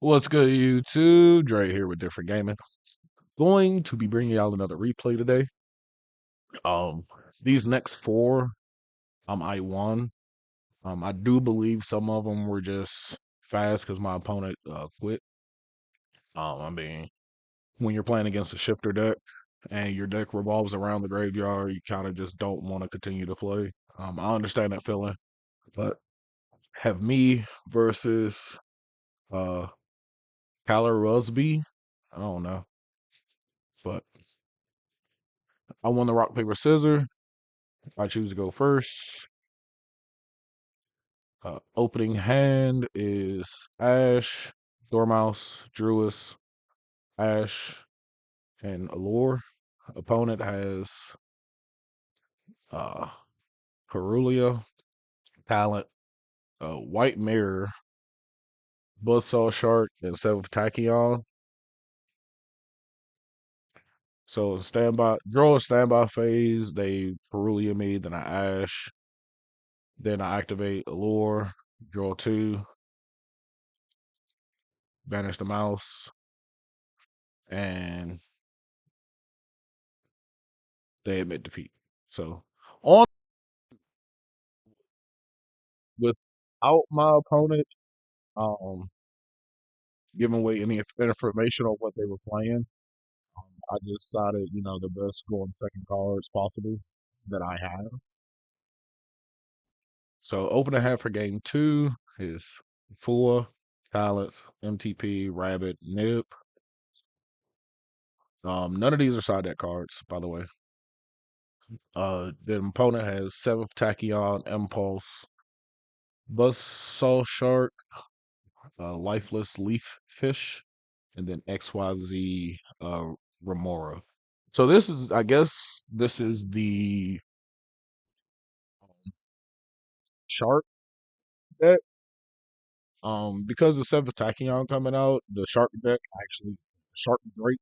What's good, YouTube? Dre here with Different Gaming. Going to be bringing y'all another replay today. Um, these next four, I won. I do believe some of them were just fast because my opponent quit. When you're playing against a shifter deck and your deck revolves around the graveyard, you kind of just don't want to continue to play. I understand that feeling, but have me versus uh Kyler Rusby. I don't know, but I won the rock paper scissors. I choose to go first. Opening hand is Ash, Dormouse, Druis, Ash, and Allure. Opponent has uh, Perulia, Talent, White Mirror, Buzzsaw Shark, and Seventh Tachyon. So standby, draw a standby phase. They Perulia me, then I Ash, then I activate Allure, draw two, banish the mouse, and they admit defeat. So on without my opponent um giving away any information on what they were playing, I decided, the best going second cards possible that I have. So open a hand for game two is Fua, Talents, MTP, Rabbit, Nip. None of these are side deck cards, by the way. The opponent has Seventh Tachyon, Impulse, Buzzsaw Shark, Lifeless Leaf Fish, and then XYZ Remora. So this is, I guess, this is the shark deck. Because the seventh Tachyon coming out, the shark deck actually shark Drake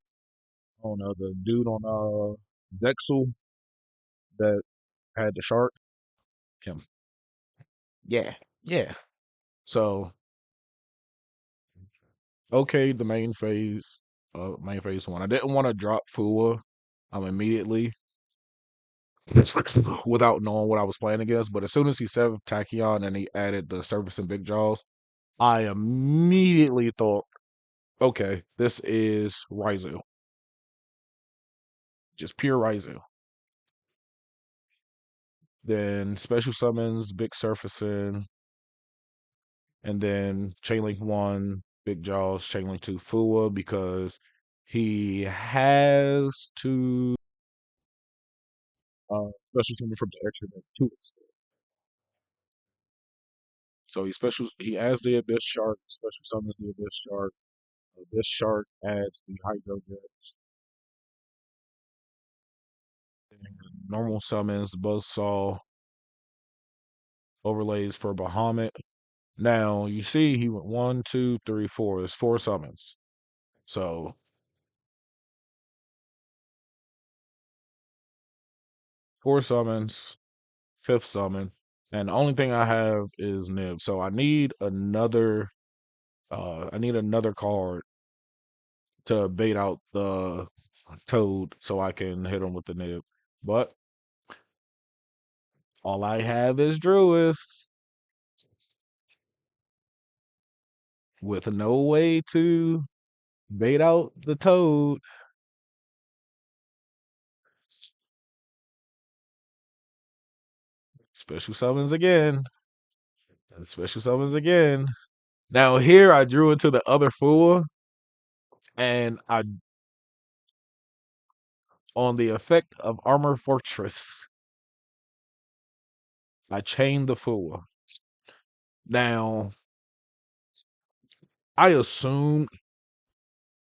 on the dude on Zexel that had the shark. Him, yeah, yeah. So okay, the main phase one. I didn't want to drop Fua immediately without knowing what I was playing against. But as soon as he said Tachyon and he added the Surface and Big Jaws, I immediately thought, okay, this is Raizu, just pure Raizu. Then special summons, Big Surfacing, and then Chainlink 1, Big Jaws, Chainlink 2, Fua, because he has to special summon from the extra deck to it. So he adds the Abyss Shark, special summons the Abyss Shark. Abyss Shark adds the Hydro Jet, and normal summons Buzzsaw, overlays for Bahamut. Now you see he went one, two, three, four. There's four summons. So four summons, fifth summon, and the only thing I have is Nib. So I need another card to bait out the Toad so I can hit him with the Nib. But all I have is Druis with no way to bait out the Toad. Special summons again. Special summons again. Now here I drew into the other four, and I on the effect of Armor Fortress, I chained the four. Now I assumed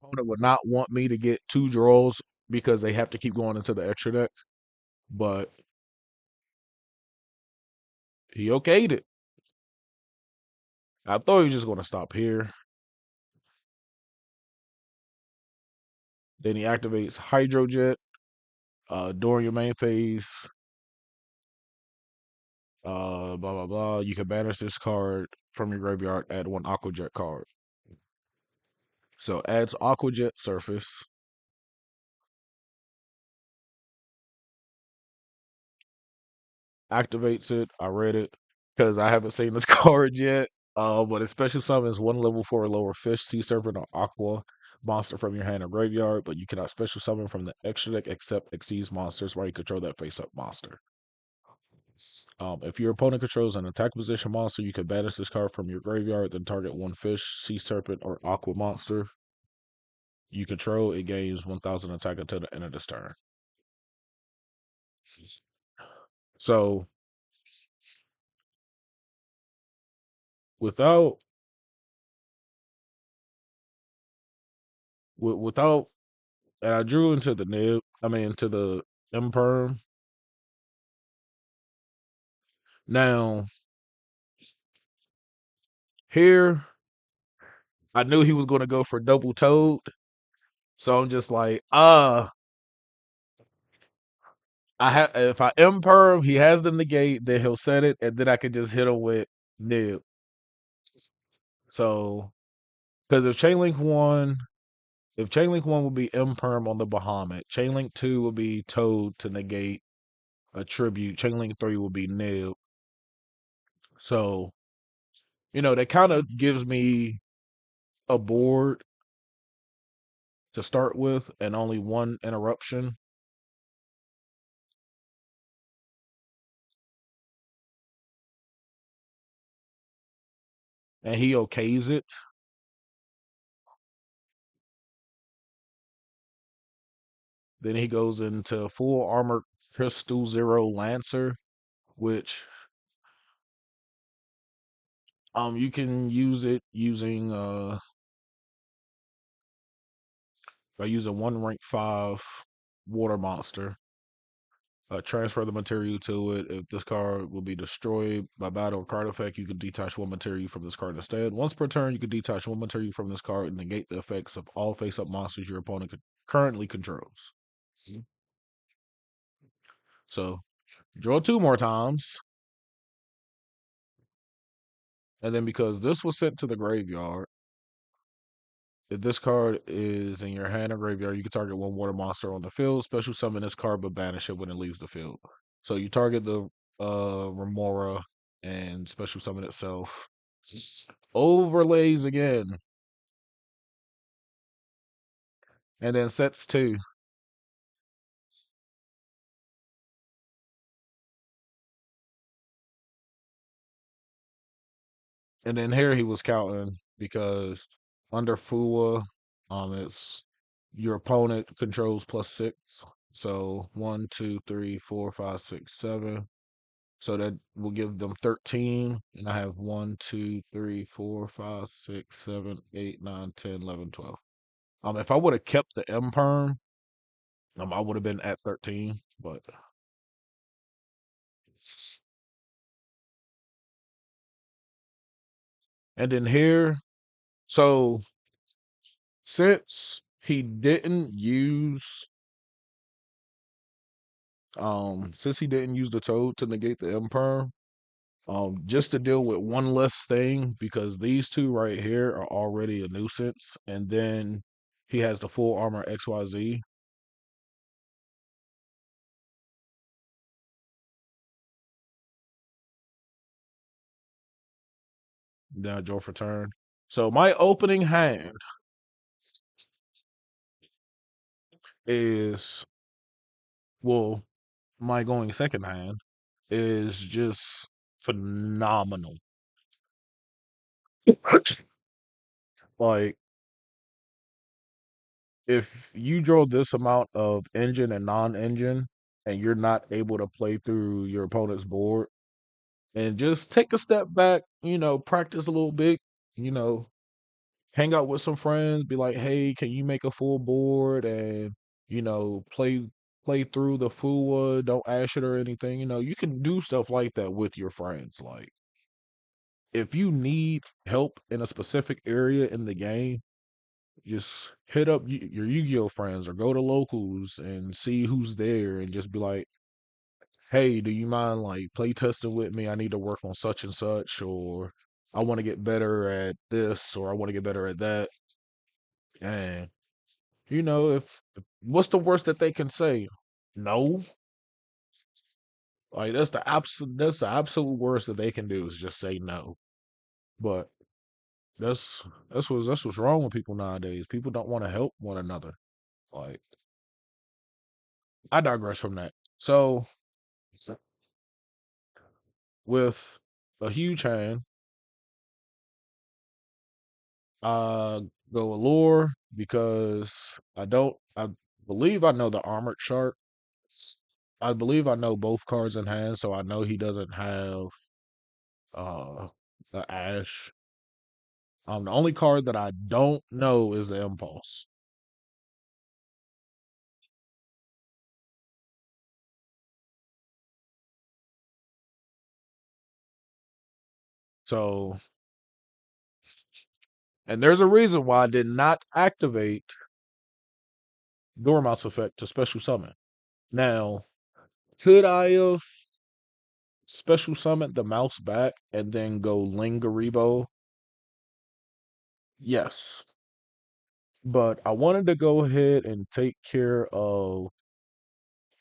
opponent would not want me to get two draws because they have to keep going into the extra deck, but he okayed it. I thought he was just going to stop here. Then he activates Hydrojet during your main phase. Blah blah blah. You can banish this card from your graveyard. Add one Aquajet card. So adds Aquajet surface, activates it. I read it because I haven't seen this card yet. But a special summon is one level 4 or lower fish, sea serpent, or aqua monster from your hand or graveyard, but you cannot special summon from the extra deck except exceeds monsters while you control that face up monster. If your opponent controls an attack position monster, you can banish this card from your graveyard, then target one fish, sea serpent, or aqua monster you control. It gains 1,000 attack until the end of this turn. So without without and I drew into the nib. I mean into the imperm. Now here, I knew he was going to go for double toed, so I'm just like, I have if I imperm, he has the negate, then he'll set it, and then I can just hit him with nib. So because if Chainlink one would be imperm on the Bahamut, Chainlink 2 would be toad to negate a tribute, Chainlink 3 would be nib. So that kind of gives me a board to start with and only one interruption. And he okays it. Then he goes into full armor Crystal Zero Lancer, which you can use it using by using one rank 5 water monster. Transfer the material to it. If this card will be destroyed by battle or card effect, you can detach one material from this card instead. Once per turn, you can detach one material from this card and negate the effects of all face-up monsters your opponent currently controls. So, draw 2 more times. And then because this was sent to the graveyard, if this card is in your hand or graveyard, you can target one water monster on the field, special summon this card, but banish it when it leaves the field. So you target the Remora and special summon itself. Overlays again. And then sets 2. And then here he was counting because under Fua, it's your opponent controls +6. So 1, 2, 3, 4, 5, 6, 7. So that will give them 13. And I have 1, 2, 3, 4, 5, 6, 7, 8, 9, 10, 11, 12. If I would have kept the M perm, I would have been at 13. But and then here, so since he didn't use the toad to negate the M perm, just to deal with one less thing because these two right here are already a nuisance, and then he has the full armor XYZ. Then I draw for turn. So my opening hand is well, my going second hand is just phenomenal. Like if you draw this amount of engine and non-engine and you're not able to play through your opponent's board and just take a step back, practice a little bit, you know, hang out with some friends, be like, "Hey, can you make a full board and play through the FUA, don't ash it or anything." You can do stuff like that with your friends. Like if you need help in a specific area in the game, just hit up your Yu-Gi-Oh friends or go to locals and see who's there and just be like, "Hey, do you mind like play testing with me? I need to work on such and such, or I want to get better at this, or I want to get better at that." And if what's the worst that they can say? No. Like that's the absolute worst that they can do is just say no. But that's that's what's wrong with people nowadays. People don't want to help one another. Like I digress from that. So with a huge hand, uh go allure because I believe I know the armored shark. I believe I know both cards in hand, so I know he doesn't have uh the ash. The only card that I don't know is the impulse. So, and there's a reason why I did not activate Dormouse effect to special summon. Now, could I have special summoned the mouse back and then go Lingaribo? Yes. But I wanted to go ahead and take care of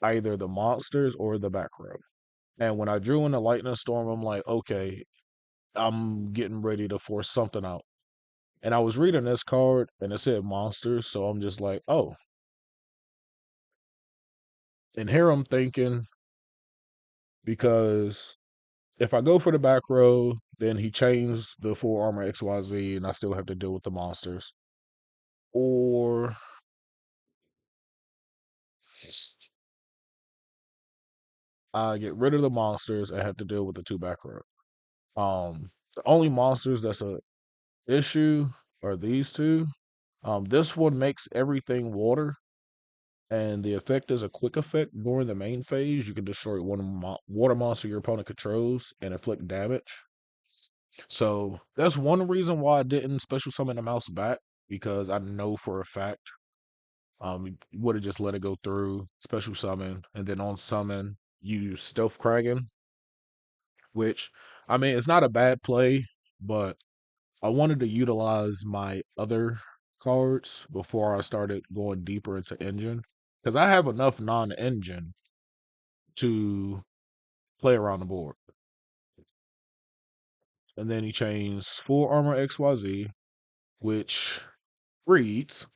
either the monsters or the back row. And when I drew in the lightning storm, I'm like, okay, I'm getting ready to force something out. And I was reading this card and it said monsters, so I'm just like, oh. And here I'm thinking, because if I go for the back row, then he chains the full armor XYZ and I still have to deal with the monsters. Or I get rid of the monsters and have to deal with the two back row. The only monsters that's a issue are these two. This one makes everything water, and the effect is a quick effect during the main phase. You can destroy one water monster your opponent controls and inflict damage. So that's one reason why I didn't special summon the mouse back, because I know for a fact you would have just let it go through, special summon, and then on summon use stealth kraken, which I mean it's not a bad play, but I wanted to utilize my other cards before I started going deeper into engine, because I have enough non-engine to play around the board. And then he chains full armor XYZ, which reads: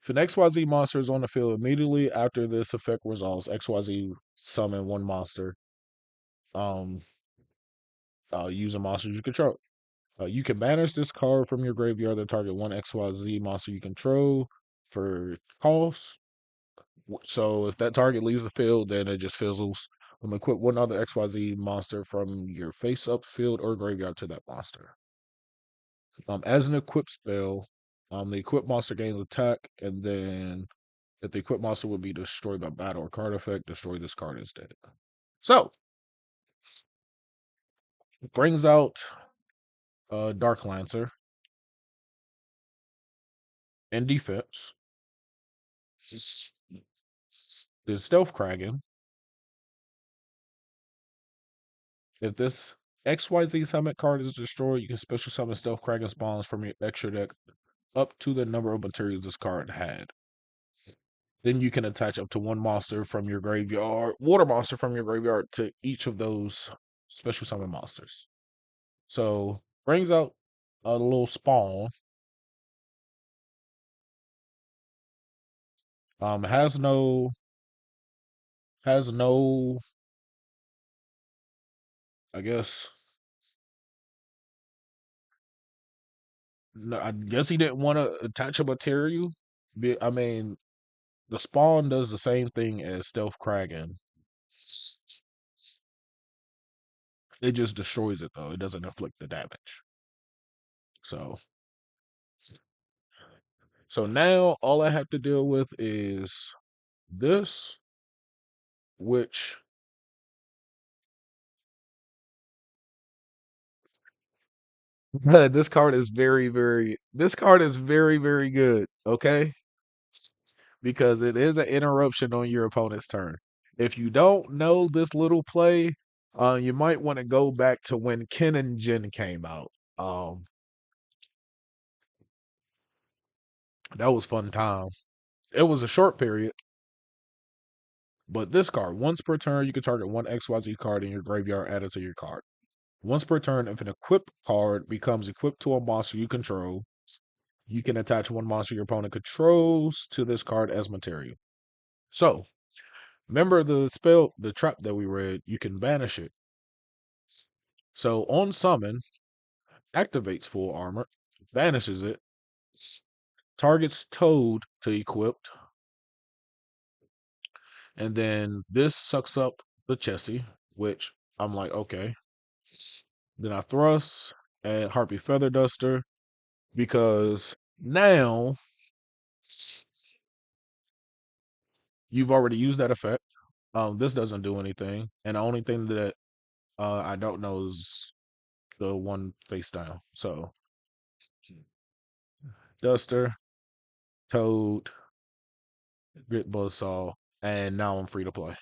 if an XYZ monster is on the field immediately after this effect resolves, XYZ summon one monster. Um, using monsters you control. You can banish this card from your graveyard that target one XYZ monster you control for cost. So if that target leaves the field, then it just fizzles. Equip one other XYZ monster from your face up field or graveyard to that monster. As an equip spell, the equip monster gains attack, and then if the equip monster would be destroyed by battle or card effect, destroy this card instead. So it brings out Dark Lancer in defense. The Stealth Kraken. If this XYZ summon card is destroyed, you can special summon Stealth Kraken spawns from your extra deck up to the number of materials this card had. Then you can attach up to one monster from your graveyard, water monster from your graveyard to each of those special summon monsters. So brings out a little spawn. Has no, I guess, no, I guess he didn't want to attach a material. I mean, the spawn does the same thing as Stealth Kraken. It just destroys it though. It doesn't inflict the damage. So now all I have to deal with is this, which this card is very, very good, okay? Because it is an interruption on your opponent's turn. If you don't know this little play, you might want to go back to when Ken and Jin came out. Um, That was fun time. It was a short period, but this card, once per turn, you can target one XYZ card in your graveyard added to your card. Once per turn, if an equipped card becomes equipped to a monster you control, you can attach one monster your opponent controls to this card as material. So, remember the spell, the trap that we read, you can banish it. So, on summon, activates full armor, banishes it, targets Toad to equipped, and then this sucks up the Chessie, which I'm like, okay. Then I thrust at Harpy Feather Duster because now you've already used that effect. This doesn't do anything, and the only thing that I don't know is the one face down. So Duster, Toad, Grit Buzzsaw, and now I'm free to play.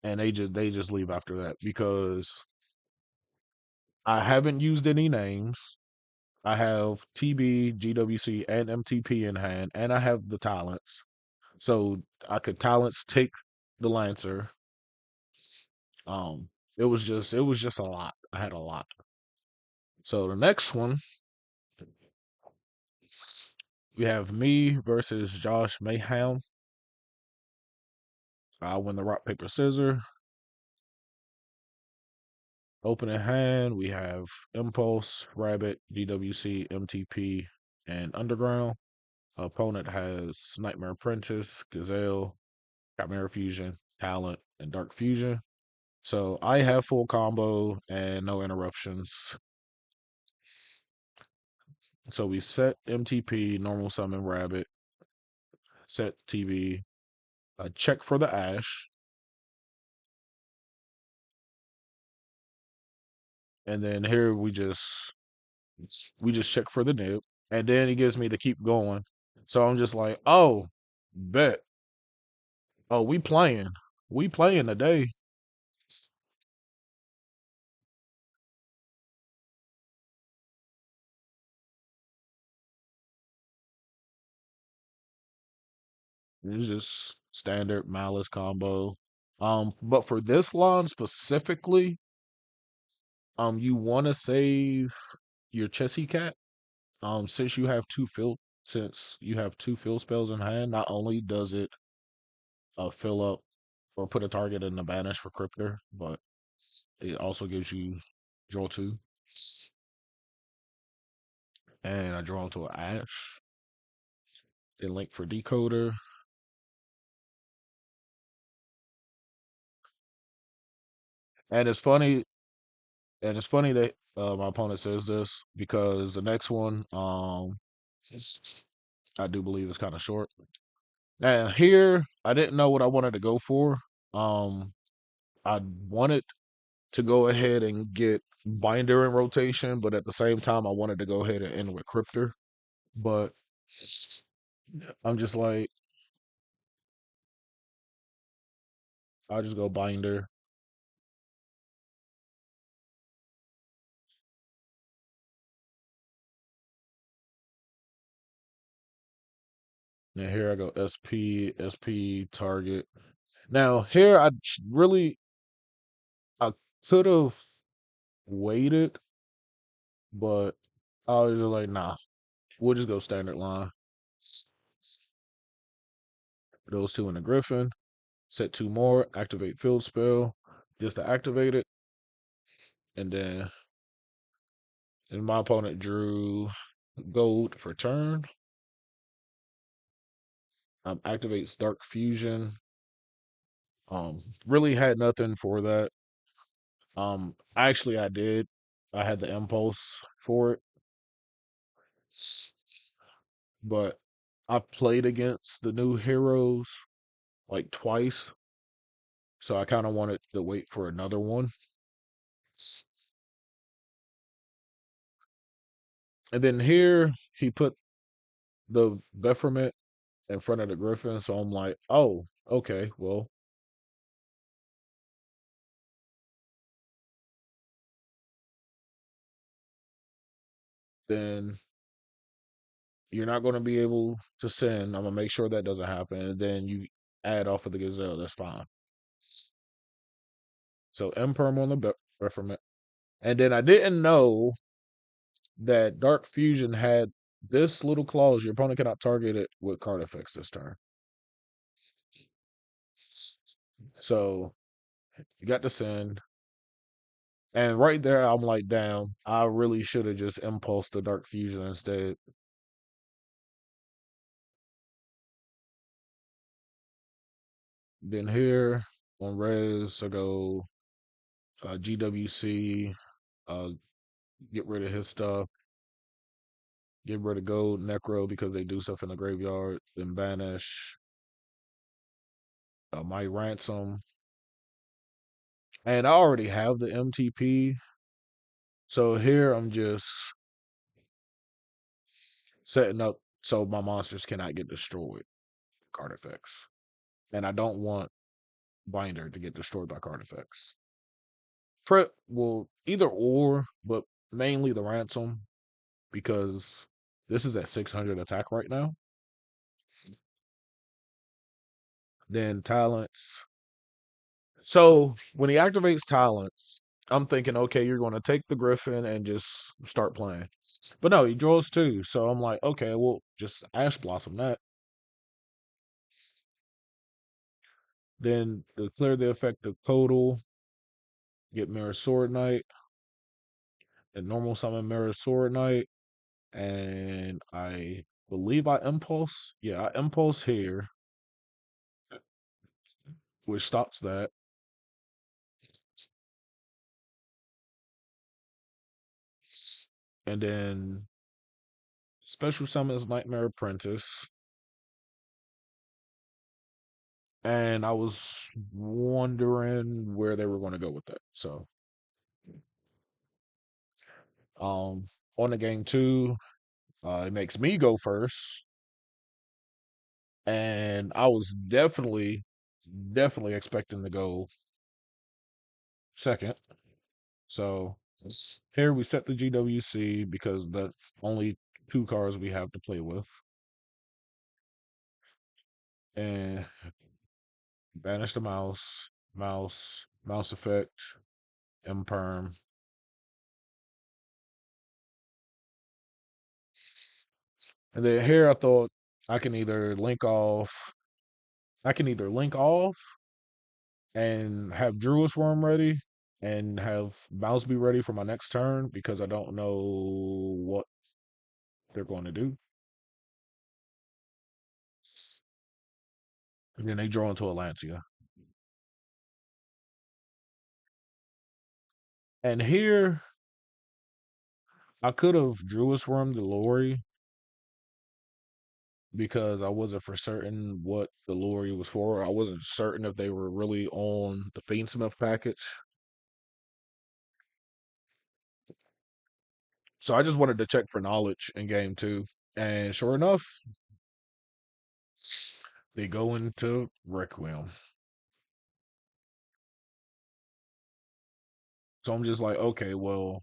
And they just leave after that because I haven't used any names. I have TB, GWC, and MTP in hand, and I have the talents. So I could talents take the Lancer. Um, it was just a lot. I had a lot. So the next one we have me versus Josh Mayhem. I win the rock paper scissors. Opening hand, we have Impulse, Rabbit, DWC, MTP, and Underground. Opponent has Nightmare Apprentice, Gazelle, Chimera Fusion, Talent, and Dark Fusion. So I have full combo and no interruptions. So we set MTP, normal summon Rabbit, set TV, check for the Ash, and then here we just check for the nib, and then he gives me to keep going. So I'm just like, oh, bet. Oh, we playing today. It's just standard malice combo. But for this line specifically, you want to save your Chessy Cat. Since you have two field spells in hand, not only does it fill up or put a target in the banish for Cryptor, but it also gives you draw two, and I draw into an Ash. Then link for Decoder, and it's funny. And it's funny that my opponent says this because the next one, I do believe is kind of short. Now here, I didn't know what I wanted to go for. Um, I wanted to go ahead and get Binder in rotation, but at the same time, I wanted to go ahead and end with Cryptor. But I'm just like, I'll just go Binder. And here I go SP target. Now here I could have waited, but I was just like, nah, we'll just go standard line. Those two in the Griffin. Set two more, activate field spell, just to activate it. And my opponent drew gold for turn. Activates Dark Fusion. Really had nothing for that. Actually, I did. I had the impulse for it, but I played against the new heroes like twice, so I kind of wanted to wait for another one. And then here he put the Bephomet in front of the Griffin, so I'm like, oh, okay, well, then you're not going to be able to send. I'm gonna make sure that doesn't happen, and then you add off of the gazelle. That's fine. So imperm on the Betterment, and then I didn't know that Dark Fusion had this little clause: your opponent cannot target it with card effects this turn. So you got to send, and right there, I'm like, damn, I really should have just impulsed the Dark Fusion instead. Then here on res, I go GWC, uh, get rid of his stuff, get rid of gold, necro because they do stuff in the graveyard, then banish my ransom. And I already have the MTP. So here I'm just setting up so my monsters cannot get destroyed, card effects. And I don't want Binder to get destroyed by card effects. Prep will either or, but mainly the ransom because this is at 600 attack right now. Then talents. So when he activates talents, I'm thinking, okay, you're going to take the Griffin and just start playing. But no, he draws two. So I'm like, okay, well, just Ash Blossom that. Then declare the effect of total, get Mirror Sword Knight, and normal summon Mirror Sword Knight. And I believe I impulse. Yeah, I impulse here, which stops that. And then special summons Nightmare Apprentice. And I was wondering where they were going to go with that. So, um, on the game two, it makes me go first, and I was definitely expecting to go second. So here we set the GWC because that's only two cards we have to play with, and banish the mouse effect, imperm. And then here I thought I can either link off. I can either link off and have Druid's Worm ready and have Mouse be ready for my next turn because I don't know what they're going to do. And then they draw into Atlantia. And here I could have Druid's Worm the Lori because I wasn't for certain what the Lori was for. I wasn't certain if they were really on the Fiendsmith package. So I just wanted to check for knowledge in game two. And sure enough, they go into Requiem. So I'm just like, okay, well,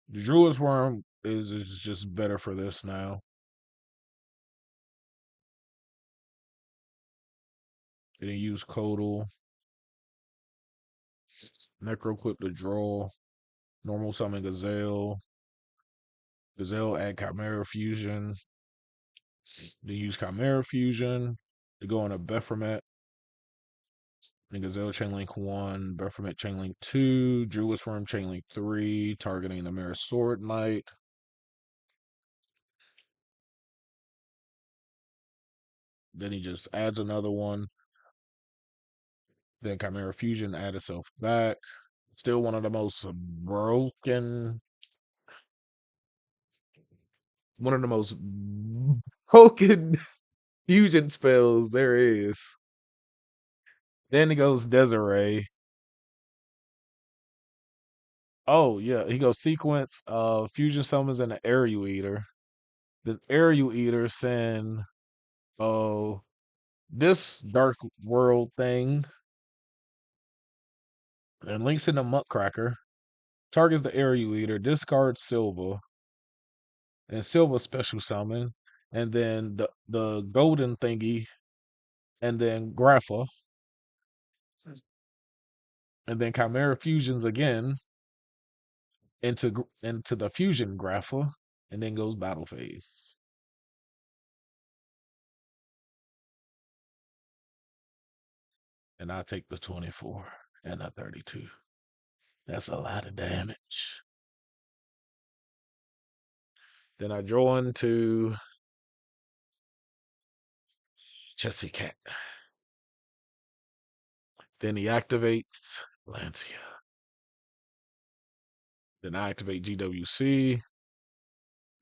the Druid's Worm is just better for this now. Didn't use Codal. Necroquip to draw. Normal summon Gazelle. Gazelle add Chimera Fusion. Then use Chimera Fusion to go on a Bephomet. Then Gazelle Chainlink 1, Bephomet Chainlink 2, Druid's Worm Chainlink 3, targeting the Mirror Sword Knight. Then he just adds another one. Then Chimera Fusion add itself back. Still one of the most broken fusion spells there is. Then he goes Desiree. Oh yeah, he goes sequence fusion summons and an Aerial Eater. The Aerial Eater send oh this Dark World thing and links in the Muckcracker. Targets the Aerial Eater, discards Silva, and Silva special summon. and then the golden thingy, and then Grapha, and then Chimera fusions again into the fusion Grapha, and then goes battle phase. And I take the 24 and the 32. That's a lot of damage. Then I draw into Chessy Cat. Then he activates Lancia. Then I activate GWC.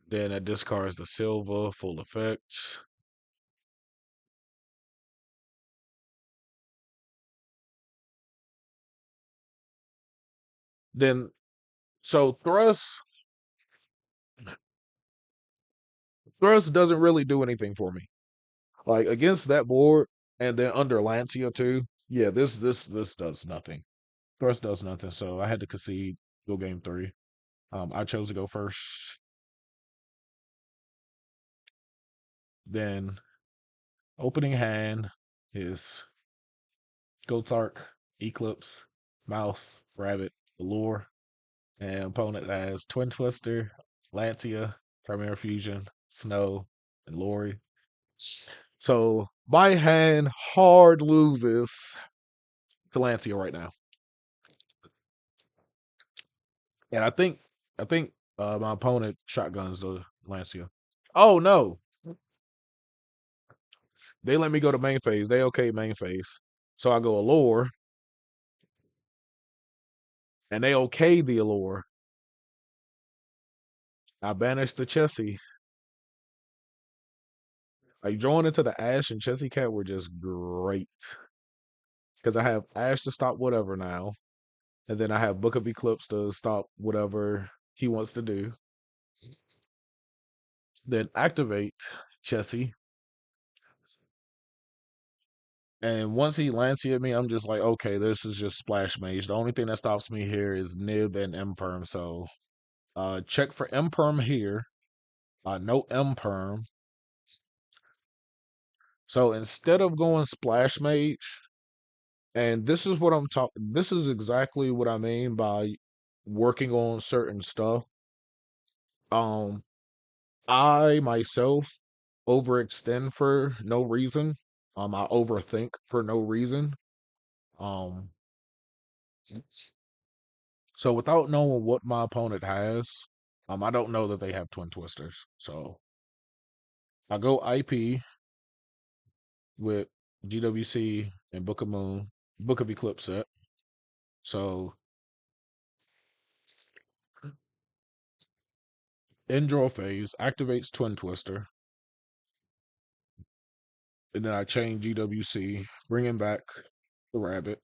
Then it discards the Silva, full effect. Then, so Thrust doesn't really do anything for me. Like against that board, and then under Lancia too. Yeah, this does nothing. Thrust does nothing. So I had to concede. Go game three. I chose to go first. Then opening hand is Gotark, Eclipse, Mouse, Rabbit, Allure, and opponent has Twin Twister, Lancia, Chimera Fusion, Snow, and Lori. So my hand hard loses to Lancia right now, and I think my opponent shotguns the Lancia. Oh no, they let me go to main phase. They okay main phase, so I go Allure, and they okay the Allure. I banish the Chessie. Like drawing into the Ash and Chessie Cat were just great because I have Ash to stop whatever now, and then I have Book of Eclipse to stop whatever he wants to do. Then activate Chessie, and once he Lancia me, I'm just like, okay, this is just Splash Mage. The only thing that stops me here is Nib and Imperm. So check for Imperm here. No Imperm. So instead of going Splash Mage, and this is what I'm talking. This is exactly what I mean by working on certain stuff. Um, I myself overextend for no reason. I overthink for no reason. Um, so without knowing what my opponent has, I don't know that they have twin twisters. So I go IP with GWC and Book of Moon, Book of Eclipse set. So in draw phase activates twin twister, and then I chain GWC, bringing back the rabbit.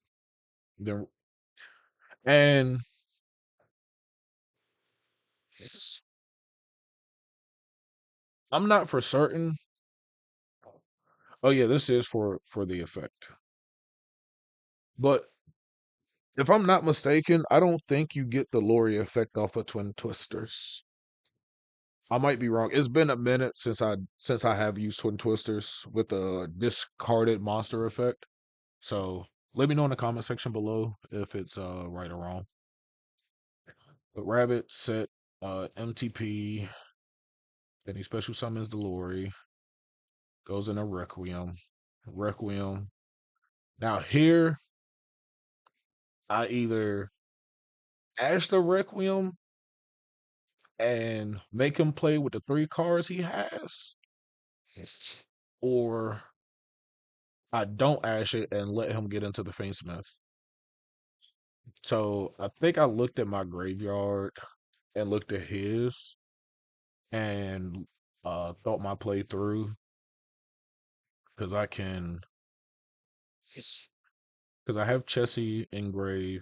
Then and I'm not for certain. Oh yeah, this is for the effect. But if I'm not mistaken, I don't think you get the Lori effect off of Twin Twisters. I might be wrong. It's been a minute since I have used Twin Twisters with the discarded monster effect. So let me know in the comment section below if it's right or wrong. But Rabbit set MTP, then he special summons the Lori, goes in a Requiem. Requiem. Now here I either Ash the Requiem and make him play with the three cards he has, or I don't Ash it and let him get into the Fainsmith. So I think I looked at my graveyard and looked at his and thought my play through because because I have Chessie engrave.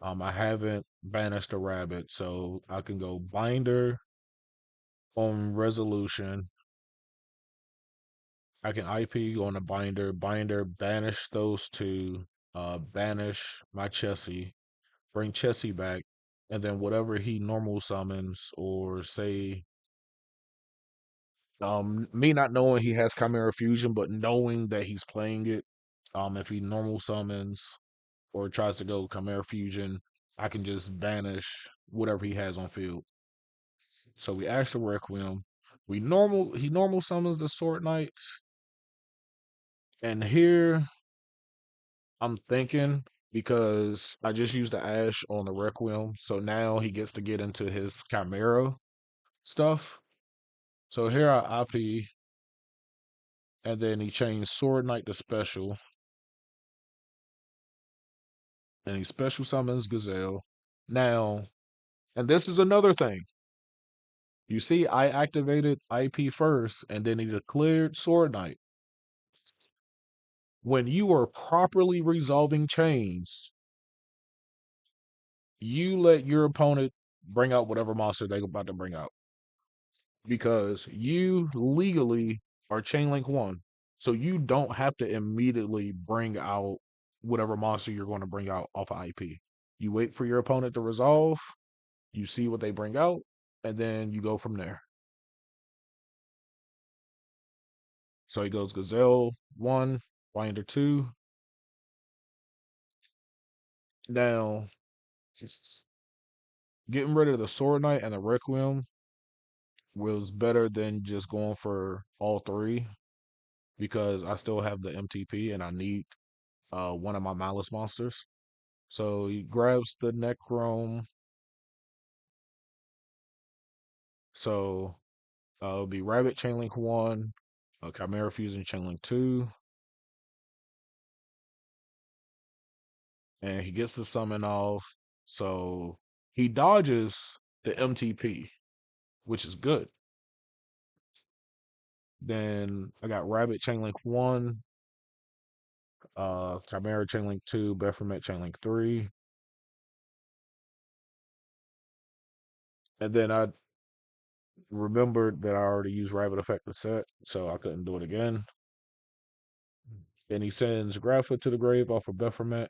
I haven't banished a rabbit, so I can go binder on resolution. I can IP on a binder, banish those two, banish my Chessie, bring Chessie back, and then whatever he normal summons or say Me not knowing he has Chimera Fusion, but knowing that he's playing it, if he normal summons or tries to go Chimera Fusion, I can just banish whatever he has on field. So we ask the Requiem. He normal summons the Sword Knight, and here I'm thinking because I just used the Ash on the Requiem, so now he gets to get into his Chimera stuff. So here I IP, and then he changed Sword Knight to special, and he special summons Gazelle. Now, and this is another thing. You see, I activated IP first, and then he declared Sword Knight. When you are properly resolving chains, you let your opponent bring out whatever monster they're about to bring out because you legally are chain link one. So you don't have to immediately bring out whatever monster you're going to bring out off of IP. You wait for your opponent to resolve, you see what they bring out, and then you go from there. So he goes Gazelle 1, Binder 2. Now, getting rid of the Sword Knight and the Requiem was better than just going for all three because I still have the MTP and I need one of my Malice monsters. So he grabs the Necrome. So it'll be Rabbit Chainlink 1, Chimera Fusion Chainlink 2, and he gets the summon off. So he dodges the MTP, which is good. Then I got Rabbit Chainlink 1, Chimera Chainlink 2, Bephomet Chainlink 3. And then I remembered that I already used Rabbit Effect to set, so I couldn't do it again. Then he sends Grapha to the grave off of Bephomet,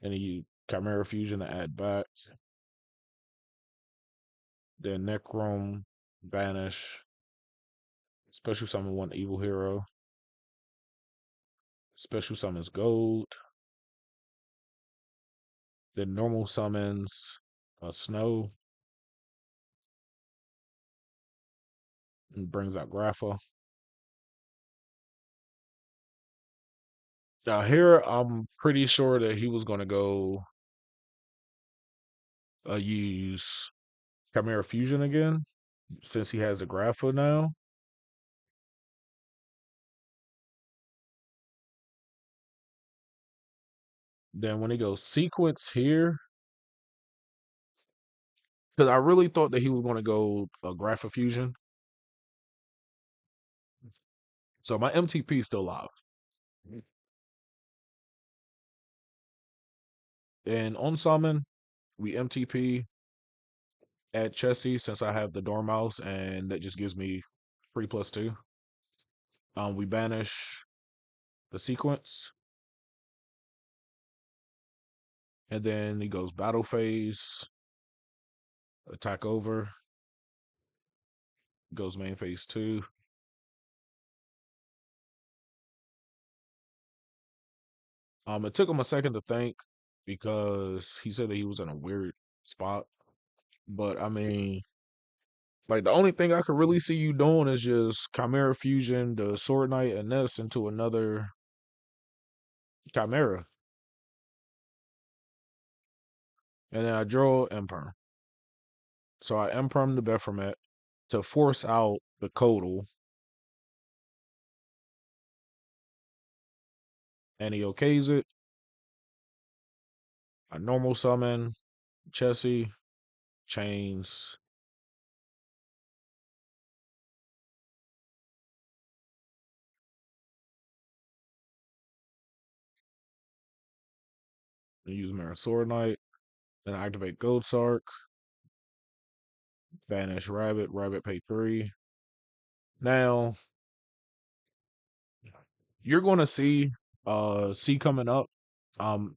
and he Chimera Fusion to add back. Then Necrome, Banish, Special Summon one Evil Hero, Special Summons Gold, then Normal Summons Snow, and brings out Grapha. Now here, I'm pretty sure that he was going to go use Chimera Fusion again, since he has a Grapha now. Then when he goes Sequence here, because I really thought that he was going to go Grapha Fusion. So my MTP is still live. And on summon, we MTP add Chessie since I have the Dormouse, and that just gives me 3+2. We banish the sequence, and then he goes battle phase, attack over, goes main phase 2. It took him a second to think because he said that he was in a weird spot. But I mean, like the only thing I could really see you doing is just Chimera Fusion, the Sword Knight, and this into another Chimera. And then I draw Imperm. So I Imperm the Bephomet to force out the Codal. And he okays it. I normal summon Chessie, Chains, and use Mirror Sword Knight. Then I activate Gold Sark, banish Rabbit, Rabbit pay 3. Now, you're gonna see coming up. Um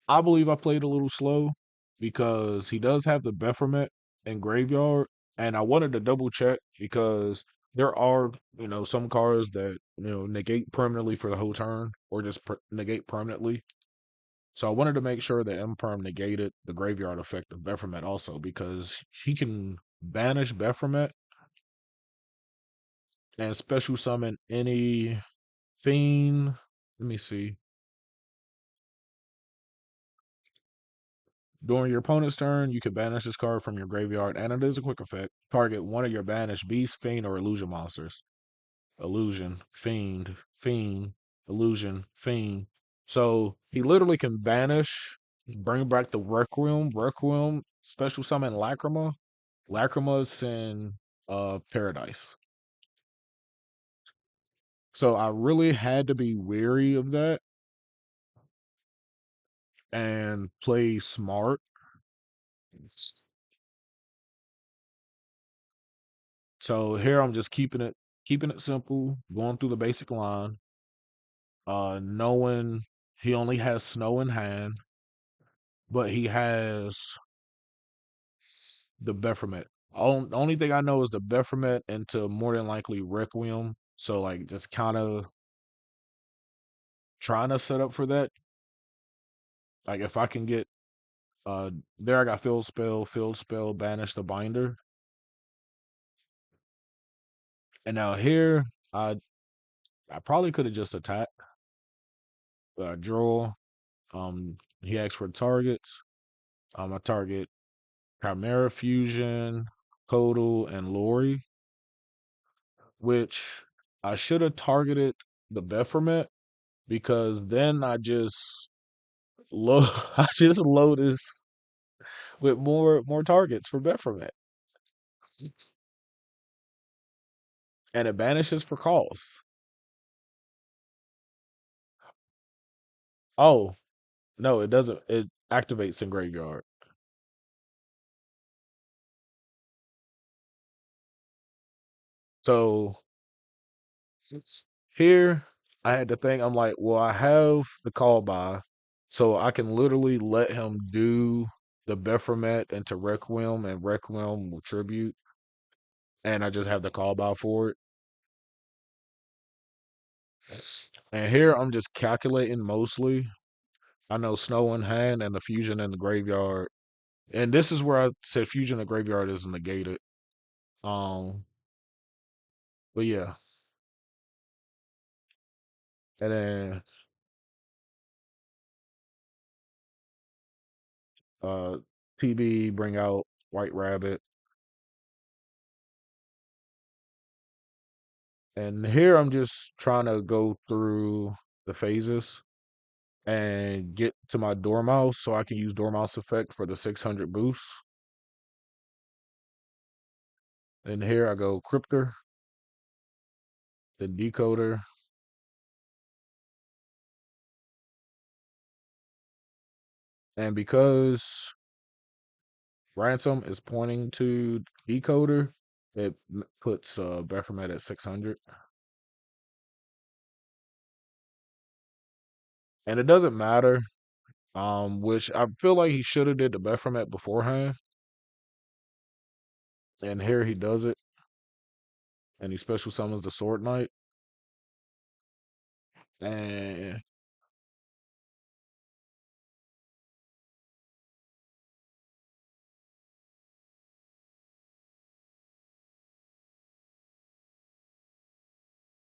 I believe I played a little slow because he does have the Bephomet and Graveyard. And I wanted to double check because there are, some cards that, negate permanently for the whole turn or just negate permanently. So I wanted to make sure that Imperm negated the graveyard effect of Bephomet also because he can banish Bephomet and special summon any fiend. Let me see. During your opponent's turn, you can banish this card from your graveyard, and it is a quick effect. Target one of your banished beast, fiend, or illusion monsters. Illusion, fiend, illusion, fiend. So he literally can banish, bring back the Requiem, special summon Lacrima. Lacrima's in Paradise. So I really had to be wary of that and play smart. So here I'm just keeping it simple, going through the basic line, knowing he only has snow in hand, but he has the Bephomet. Only thing I know is the Bephomet into more than likely Requiem. So like just kind of trying to set up for that. Like if I can get there I got field spell, banish the binder. And now here I probably could have just attacked, draw. He asked for targets. I target Chimera Fusion, Kodal, and Lori, which I should have targeted the Bephomet because then load I just load this with more targets for Bephomet. And it banishes for calls. Oh, no, it doesn't. It activates in graveyard. So here I had to think, I'm like, well, I have the call by, so I can literally let him do the Bephomet into Requiem and Requiem will tribute, and I just have the call by for it. And here I'm just calculating mostly. I know Snow in hand and the fusion in the graveyard. And this is where I said fusion in the graveyard is negated. Um, but yeah. And then uh PB bring out White Rabbit. And here I'm just trying to go through the phases and get to my Dormouse so I can use Dormouse effect for the 600 boost. And here I go Cryptor, the Decoder, and because Ransom is pointing to Decoder, it puts Baphomet at 600. And it doesn't matter, which I feel like he should have did the Baphomet beforehand. And here he does it, and he special summons the Sword Knight. And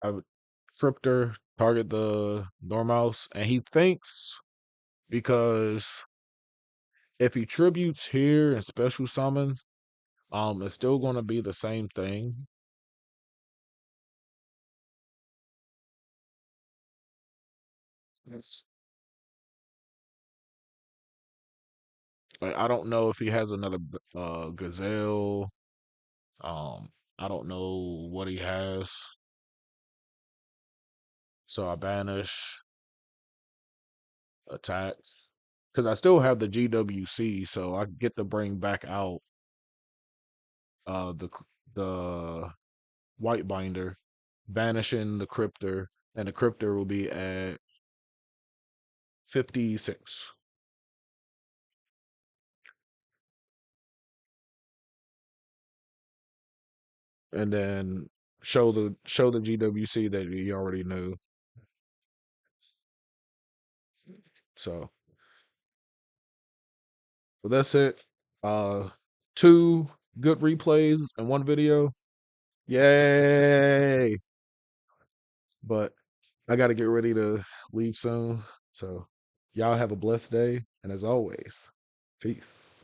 I would Cryptor target the Dormouse, and he thinks because if he tributes here and special summons, it's still going to be the same thing. Yes. Like I don't know if he has another Gazelle. Um, I don't know what he has. So I banish attack because I still have the GWC, so I get to bring back out the white binder, banishing the cryptor, and the cryptor will be at 56. and then show the GWC that you already knew. So, but that's it. Two good replays in one video. Yay! But I got to get ready to leave soon. So, y'all have a blessed day, and as always, peace.